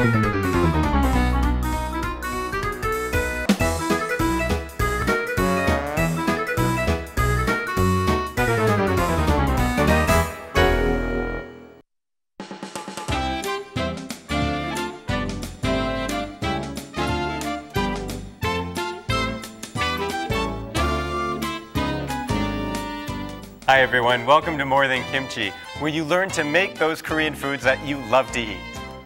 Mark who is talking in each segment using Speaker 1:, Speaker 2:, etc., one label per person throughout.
Speaker 1: Hi everyone, welcome to More Than Kimchi, where you learn to make those Korean foods that you love to eat.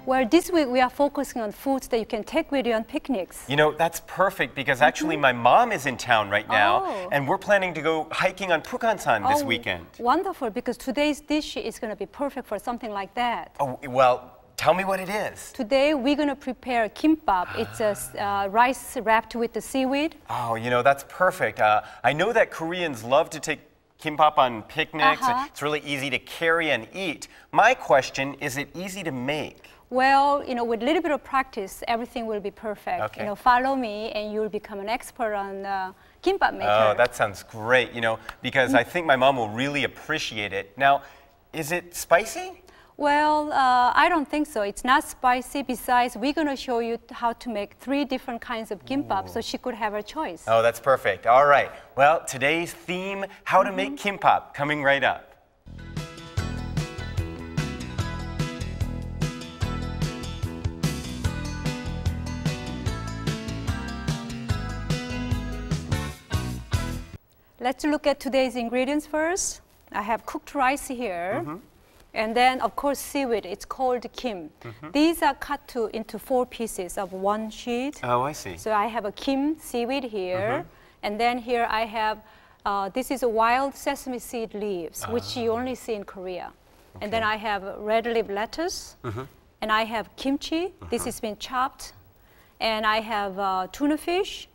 Speaker 2: Well, this week we are focusing on foods that you can take with you on picnics.
Speaker 1: You know, that's perfect because actually my mom is in town right now and we're planning to go hiking on Pugansan this weekend.
Speaker 2: Wonderful, because today's dish is going to be perfect for something like that.
Speaker 1: Oh, well, tell me what it is.
Speaker 2: Today we're going to prepare kimbap. It's a rice wrapped with the seaweed.
Speaker 1: Oh, you know, that's perfect. I know that Koreans love to take kimbap on picnics. It's really easy to carry and eat. My question, is it easy to make?
Speaker 2: Well, you know, with a little bit of practice, everything will be perfect.
Speaker 1: Okay.
Speaker 2: You know, follow me and you'll become an expert on kimbap maker.
Speaker 1: Oh, that sounds great, you know, because I think my mom will really appreciate it. Now, is it spicy?
Speaker 2: Well, I don't think so. It's not spicy. Besides, we're going to show you how to make 3 different kinds of kimbap so she could have her choice.
Speaker 1: Oh, that's perfect. All right. Well, today's theme, how to make kimbap, coming right up.
Speaker 2: Let's look at today's ingredients first. I have cooked rice here. And then, of course, seaweed. It's called kim. These are cut into 4 pieces of 1 sheet.
Speaker 1: Oh, I see.
Speaker 2: So I have a kim seaweed here. And then here I have, this is a wild sesame seed leaves, which you only see in Korea. And then I have red leaf lettuce. And I have kimchi. This has been chopped. And I have tuna fish.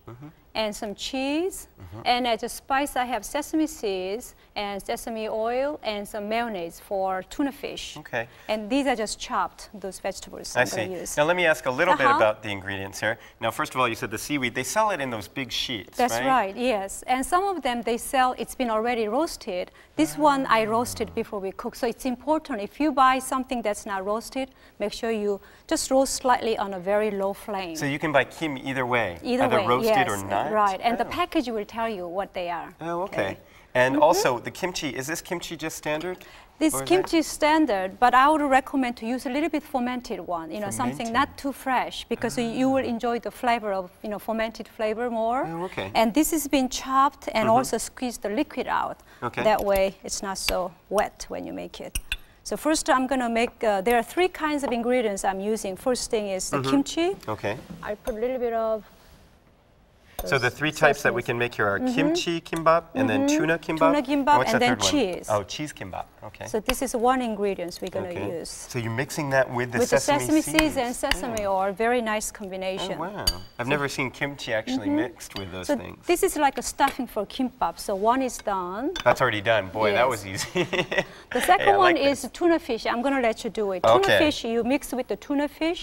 Speaker 2: And some cheese, and as a spice I have sesame seeds and sesame oil and some mayonnaise for tuna fish.
Speaker 1: Okay.
Speaker 2: And these are just chopped, those vegetables
Speaker 1: I
Speaker 2: I'm
Speaker 1: see.
Speaker 2: going to use.
Speaker 1: Now let me ask a little bit about the ingredients here. Now first of all, you said the seaweed, they sell it in those big sheets,
Speaker 2: That's
Speaker 1: right?
Speaker 2: right, yes. And some of them they sell, it's been already roasted. This one I roasted before we cook. So it's important, if you buy something that's not roasted, make sure you just roast slightly on a very low flame.
Speaker 1: So you can buy kim either way,
Speaker 2: Either way,
Speaker 1: roasted
Speaker 2: yes,
Speaker 1: or not?
Speaker 2: Right, and the package will tell you what they are.
Speaker 1: Oh, okay. And also, the kimchi, is this kimchi just standard?
Speaker 2: This kimchi is standard, but I would recommend to use a little bit fermented one, you know, something not too fresh, because you will enjoy the flavor of, you know, fermented flavor more.
Speaker 1: Oh, okay.
Speaker 2: And this has been chopped and also squeezed the liquid out.
Speaker 1: Okay.
Speaker 2: That way it's not so wet when you make it. So first I'm going to make, there are 3 kinds of ingredients I'm using. First thing is the kimchi.
Speaker 1: Okay.
Speaker 2: I put a little bit of
Speaker 1: So the 3 types that we can make here are kimchi kimbap, and then tuna kimbap.
Speaker 2: Tuna kimbap,
Speaker 1: what's
Speaker 2: and
Speaker 1: the
Speaker 2: then
Speaker 1: third one?
Speaker 2: cheese.
Speaker 1: Oh, cheese kimbap. Okay.
Speaker 2: So this is 1 ingredient we're going to use.
Speaker 1: So you're mixing that with the
Speaker 2: With
Speaker 1: sesame
Speaker 2: the sesame seeds and sesame oil, very nice combination.
Speaker 1: Oh, wow. I've never seen kimchi actually mixed with those
Speaker 2: So
Speaker 1: things.
Speaker 2: this is like a stuffing for kimbap. So 1 is done.
Speaker 1: That's already done. Boy, that
Speaker 2: Yes.
Speaker 1: was easy.
Speaker 2: The second
Speaker 1: Hey, I
Speaker 2: one
Speaker 1: like
Speaker 2: is
Speaker 1: this.
Speaker 2: tuna fish. I'm going to let you do it.
Speaker 1: Okay.
Speaker 2: Tuna fish, you mix with the tuna fish,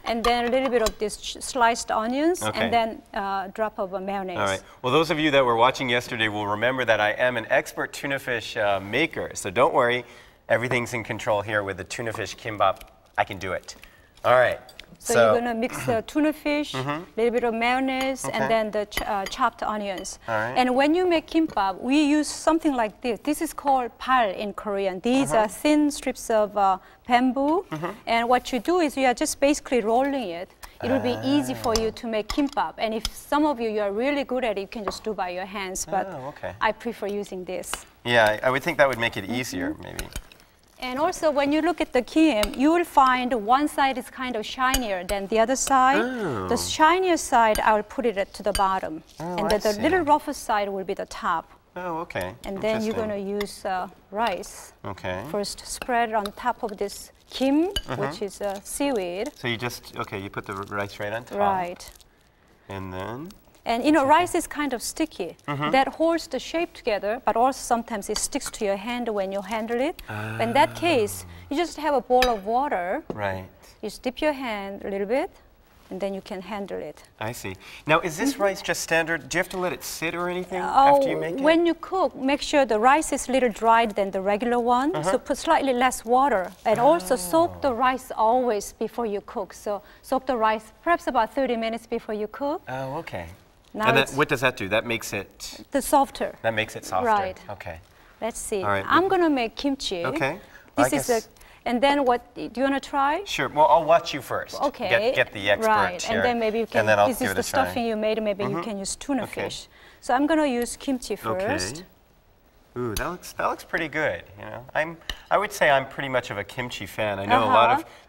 Speaker 2: and then a little bit of this sliced onions,
Speaker 1: Okay.
Speaker 2: and then a drop of mayonnaise.
Speaker 1: All right. Well, those of you that were watching yesterday will remember that I am an expert tuna fish maker. So don't worry, everything's in control here with the tuna fish kimbap. I can do it. All right.
Speaker 2: So you're going to mix the tuna fish, a little bit of mayonnaise, and then the chopped onions.
Speaker 1: All right.
Speaker 2: And when you make kimbap, we use something like this. This is called pal in Korean. These are thin strips of bamboo. And what you do is you are just basically rolling it. It will be easy for you to make kimbap. And if some of you are really good at it, you can just do by your hands. But I prefer using this.
Speaker 1: Yeah, I would think that would make it easier, maybe.
Speaker 2: And also, when you look at the kim, you will find one side is kind of shinier than the other side. The shinier side, I will put it to the bottom. And the little rougher side will be the top.
Speaker 1: Oh, okay.
Speaker 2: And then you're going to use rice.
Speaker 1: Okay.
Speaker 2: First, spread it on top of this kim, which is seaweed.
Speaker 1: So you just, you put the rice right on top.
Speaker 2: Right.
Speaker 1: And then?
Speaker 2: And you know, rice is kind of sticky. That holds the shape together, but also sometimes it sticks to your hand when you handle it. In that case, you just have a bowl of water.
Speaker 1: Right.
Speaker 2: You just dip your hand a little bit, and then you can handle it.
Speaker 1: I see. Now, is this rice just standard? Do you have to let it sit or anything after you make it?
Speaker 2: When you cook, make sure the rice is a little dried than the regular one. So put slightly less water. And also soak the rice always before you cook. So soak the rice perhaps about 30 minutes before you cook.
Speaker 1: Oh, okay.
Speaker 2: Now
Speaker 1: And then, what does that do? That makes it...
Speaker 2: The softer.
Speaker 1: That makes it softer.
Speaker 2: Right.
Speaker 1: Okay.
Speaker 2: Let's see.
Speaker 1: All right.
Speaker 2: I'm going to make kimchi.
Speaker 1: Okay.
Speaker 2: This is a... And then what, do you want to try?
Speaker 1: Sure. Well, I'll watch you first.
Speaker 2: Okay.
Speaker 1: Get the expert
Speaker 2: right.
Speaker 1: here.
Speaker 2: And then maybe you can,
Speaker 1: and then I'll
Speaker 2: this is the stuffing you made, maybe you can use tuna fish. So I'm going to use kimchi first.
Speaker 1: Okay. Ooh, that looks pretty good. You know, I would say I'm pretty much of a kimchi fan. I know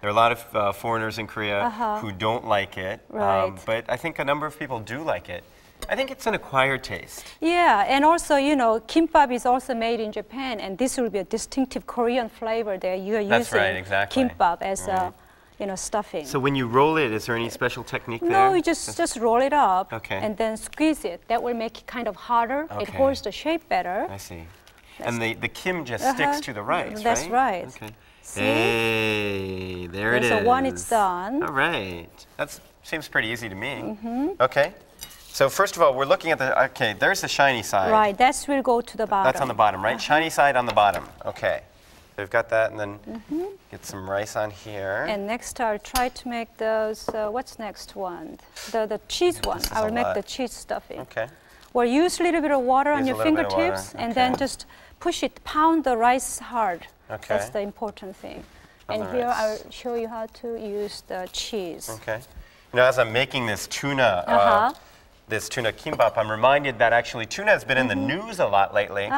Speaker 1: there are a lot of foreigners in Korea who don't like it,
Speaker 2: Right.
Speaker 1: but I think a number of people do like it. I think it's an acquired taste.
Speaker 2: Yeah, and also, you know, kimbap is also made in Japan, and this will be a distinctive Korean flavor there. You are
Speaker 1: That's
Speaker 2: using
Speaker 1: right, exactly.
Speaker 2: kimbap as you know, stuffing.
Speaker 1: So when you roll it, is there any special technique there?
Speaker 2: No, you just roll it up and then squeeze it. That will make it kind of harder. It holds the shape better.
Speaker 1: I see. And the kim just sticks to the rice,
Speaker 2: That's right.
Speaker 1: Okay.
Speaker 2: See?
Speaker 1: Hey, there it is.
Speaker 2: So one it's done.
Speaker 1: All right. That seems pretty easy to me. Okay. So first of all, we're looking at the, okay, there's the shiny side.
Speaker 2: Right, that will go to the bottom.
Speaker 1: That's on the bottom, right? Shiny side on the bottom. Okay. So we've got that, and then get some rice on here.
Speaker 2: And next I'll try to make those, what's next one? The cheese one. I will make the cheese stuffing.
Speaker 1: Okay.
Speaker 2: Well, use a little bit of water on
Speaker 1: Use
Speaker 2: your
Speaker 1: a little bit of water.
Speaker 2: fingertips, and then just push it, pound the rice hard.
Speaker 1: Okay.
Speaker 2: That's the important thing. And here I'll show you how to use the cheese.
Speaker 1: Okay. You know, as I'm making this tuna, this tuna kimbap, I'm reminded that actually tuna has been in the news a lot lately.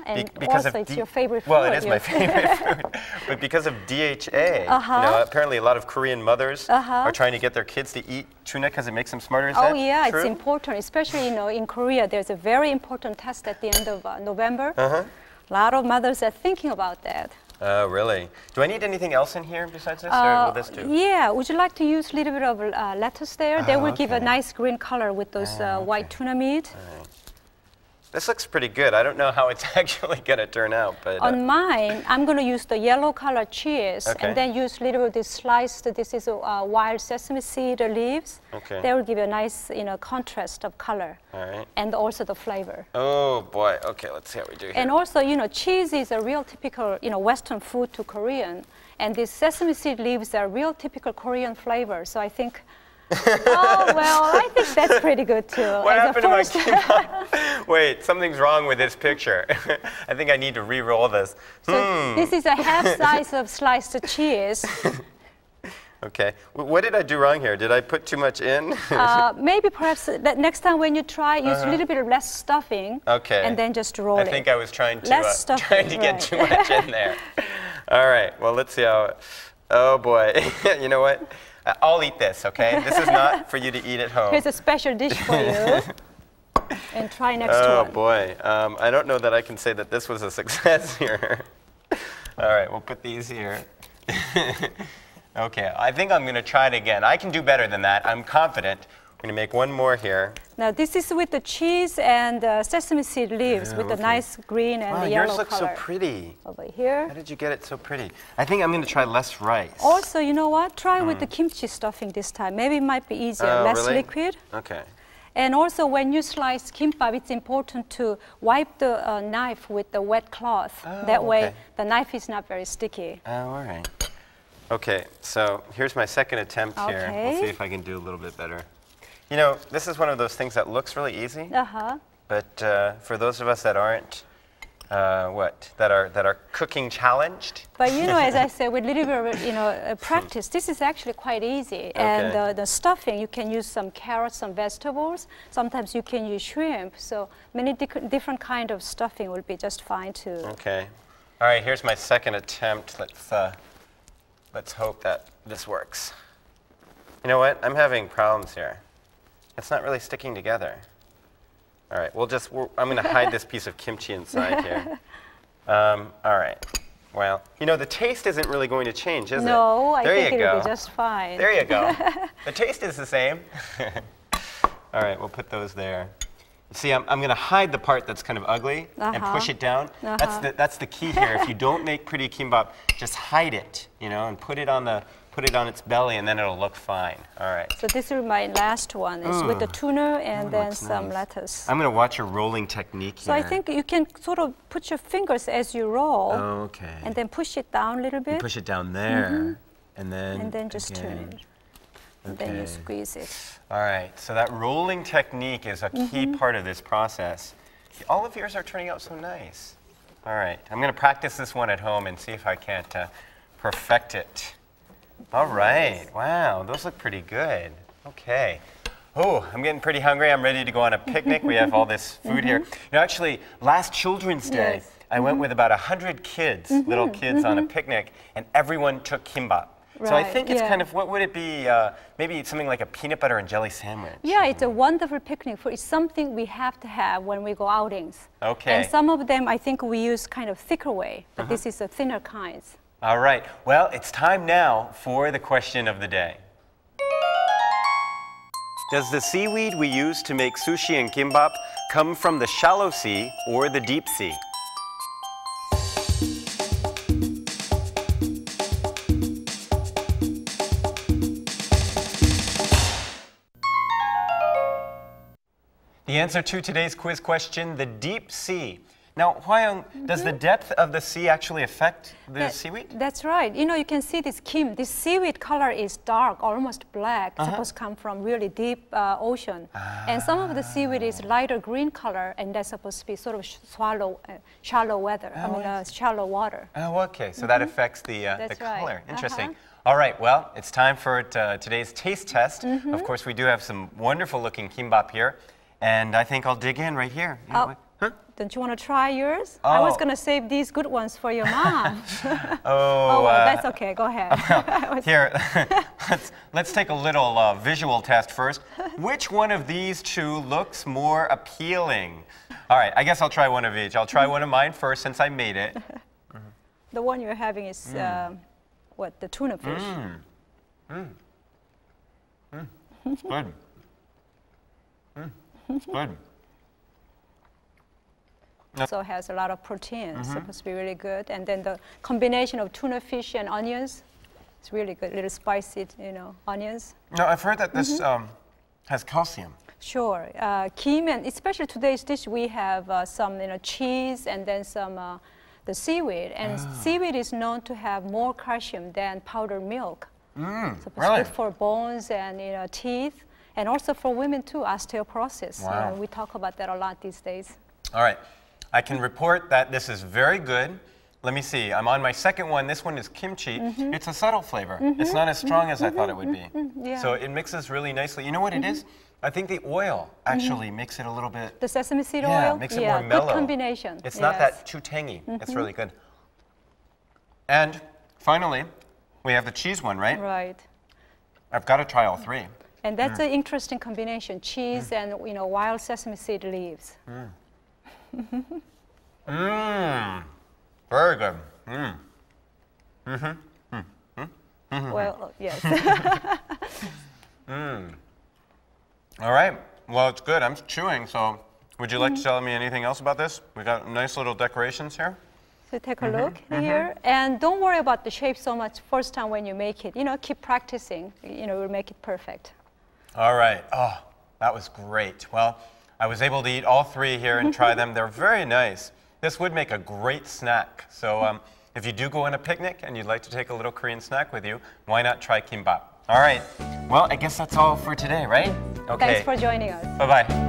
Speaker 2: And
Speaker 1: because
Speaker 2: also
Speaker 1: of
Speaker 2: it's your favorite food.
Speaker 1: Well, it is my favorite food. But because of DHA, you know, apparently a lot of Korean mothers are trying to get their kids to eat tuna because it makes them smarter. Is that true?
Speaker 2: It's important, especially, you know, in Korea. There's a very important test at the end of November. A lot of mothers are thinking about that.
Speaker 1: Oh, really? Do I need anything else in here besides this, or will this do?
Speaker 2: Yeah, would you like to use a little bit of lettuce there? That will give a nice green color with those white tuna meat.
Speaker 1: This looks pretty good. I don't know how it's actually going to turn out, but...
Speaker 2: On mine, I'm going to use the yellow color cheese, and then use a little bit of this sliced, this is wild sesame seed leaves.
Speaker 1: Okay.
Speaker 2: That will give you a nice, you know, contrast of color.
Speaker 1: All right.
Speaker 2: And also the flavor.
Speaker 1: Oh, boy. Okay, let's see how we do here.
Speaker 2: And also, you know, cheese is a real typical, you know, Western food to Korean. And these sesame seed leaves are real typical Korean flavor. So I think, oh, well, I think that's pretty good too.
Speaker 1: What happened to my kimbap? Wait, something's wrong with this picture. I think I need to re-roll this.
Speaker 2: So this is a half size of sliced cheese.
Speaker 1: Okay. What did I do wrong here? Did I put too much in?
Speaker 2: Maybe perhaps next time when you try, use a little bit of less stuffing.
Speaker 1: Okay.
Speaker 2: And then just roll it.
Speaker 1: I think I was trying to get too much in there. All right. Well, let's see how. Oh boy. You know what? I'll eat this. Okay. This is not for you to eat at home.
Speaker 2: Here's a special dish for you. And try next one.
Speaker 1: Oh boy. I don't know that I can say that this was a success here. All right. We'll put these here. Okay, I think I'm going to try it again. I can do better than that. I'm confident. I'm going to make one more here.
Speaker 2: Now, this is with the cheese and sesame seed leaves with the nice green and the yellow
Speaker 1: yours looks
Speaker 2: color.
Speaker 1: so pretty.
Speaker 2: Over here.
Speaker 1: How did you get it so pretty? I think I'm going to try less rice.
Speaker 2: Also, you know what? Try with the kimchi stuffing this time. Maybe it might be easier, less liquid.
Speaker 1: Okay.
Speaker 2: And also, when you slice kimbap, it's important to wipe the knife with the wet cloth. That way, the knife is not very sticky.
Speaker 1: Oh, all right. Okay, so here's my second attempt here. We'll see if I can do a little bit better. You know, this is one of those things that looks really easy, but for those of us that aren't, that are cooking challenged.
Speaker 2: But you know, as I said, with a little bit of, you know, practice, this is actually quite easy. And the stuffing, you can use some carrots, some vegetables. Sometimes you can use shrimp. So many different kind of stuffing will be just fine too.
Speaker 1: Okay. All right, here's my second attempt. Let's hope that this works. You know what? I'm having problems here. It's not really sticking together. All right, I'm going to hide this piece of kimchi inside here. All right. Well, you know, the taste isn't really going to change, is it?
Speaker 2: No, I think it'll be just fine.
Speaker 1: There you go. The taste is the same. All right, we'll put those there. See, I'm going to hide the part that's kind of ugly and push it down. That's the key here. If you don't make pretty kimbap, just hide it, you know, and put it on the put it on its belly, and then it'll look fine. All right.
Speaker 2: So this is my last one. It's with the tuna and then some lettuce.
Speaker 1: I'm going to watch your rolling technique here.
Speaker 2: So I think you can sort of put your fingers as you roll.
Speaker 1: Okay.
Speaker 2: And then push it down a little bit.
Speaker 1: You push it down there, and then
Speaker 2: just turn it. And
Speaker 1: Okay.
Speaker 2: then you squeeze it.
Speaker 1: All right, so that rolling technique is a key part of this process. All of yours are turning out so nice. All right, I'm going to practice this one at home and see if I can't perfect it. All right, wow, those look pretty good. Okay. Oh, I'm getting pretty hungry. I'm ready to go on a picnic. We have all this food here. You know, actually, last Children's Day, I went with about 100 kids, little kids on a picnic, and everyone took kimbap. So I think it's kind of, what would it be? Maybe something like a peanut butter and jelly sandwich.
Speaker 2: Yeah, it's a wonderful picnic food. It's something we have to have when we go outings.
Speaker 1: Okay.
Speaker 2: And some of them, I think we use kind of thicker way, but this is the thinner kinds.
Speaker 1: All right. Well, it's time now for the question of the day. Does the seaweed we use to make sushi and kimbap come from the shallow sea or the deep sea? The answer to today's quiz question, the deep sea. Now, Hwayoung, does the depth of the sea actually affect the seaweed?
Speaker 2: That's right. You know, you can see this this seaweed color is dark, almost black, supposed to come from really deep ocean. And some of the seaweed is lighter green color, and that's supposed to be sort of shallow weather. Shallow water.
Speaker 1: Oh, okay. So that affects the
Speaker 2: That's right.
Speaker 1: color. Interesting. All right, well, it's time for today's taste test. Of course, we do have some wonderful looking kimbap here. And I think I'll dig in right here. You know,
Speaker 2: Don't you want to try yours? I was going to save these good ones for your mom.
Speaker 1: Oh,
Speaker 2: well, that's okay. Go ahead.
Speaker 1: Here, let's take a little visual test first. Which one of these two looks more appealing? All right, I guess I'll try one of each. I'll try one of mine first since I made it.
Speaker 2: The one you're having is, what, the tuna fish?
Speaker 1: It's good. It's good.
Speaker 2: Also has a lot of protein, supposed to be really good. And then the combination of tuna fish and onions, it's really good. Little spicy, you know, onions.
Speaker 1: Now, I've heard that this has calcium.
Speaker 2: Sure. Kim, and especially today's dish, we have some, you know, cheese and then some the seaweed. And seaweed is known to have more calcium than powdered milk. Supposed to be good for bones and, you know, teeth. And also for women too, osteoporosis.
Speaker 1: Wow.
Speaker 2: You know, we talk about that a lot these days.
Speaker 1: All right, I can report that this is very good. Let me see, I'm on my second one. This one is kimchi. It's a subtle flavor. It's not as strong as I thought it would be.
Speaker 2: Yeah.
Speaker 1: So it mixes really nicely. You know what it is? I think the oil actually makes it a little bit...
Speaker 2: The sesame seed oil?
Speaker 1: Yeah, makes it more mellow.
Speaker 2: Good combination.
Speaker 1: It's not that too tangy. It's really good. And finally, we have the cheese one, right?
Speaker 2: Right.
Speaker 1: I've got to try all three.
Speaker 2: And that's an interesting combination, cheese and, you know, wild sesame seed leaves.
Speaker 1: Very good.
Speaker 2: Well, yes.
Speaker 1: All right. Well, it's good. I'm chewing, so would you like to tell me anything else about this? We got nice little decorations here.
Speaker 2: So take a look here. And don't worry about the shape so much first time when you make it. You know, keep practicing. You know, we'll make it perfect.
Speaker 1: All right. Oh, that was great. Well, I was able to eat all three here and try them. They're very nice. This would make a great snack. So if you do go on a picnic and you'd like to take a little Korean snack with you, why not try kimbap? All right. Well, I guess that's all for today, right? Okay.
Speaker 2: Thanks for joining us.
Speaker 1: Bye-bye.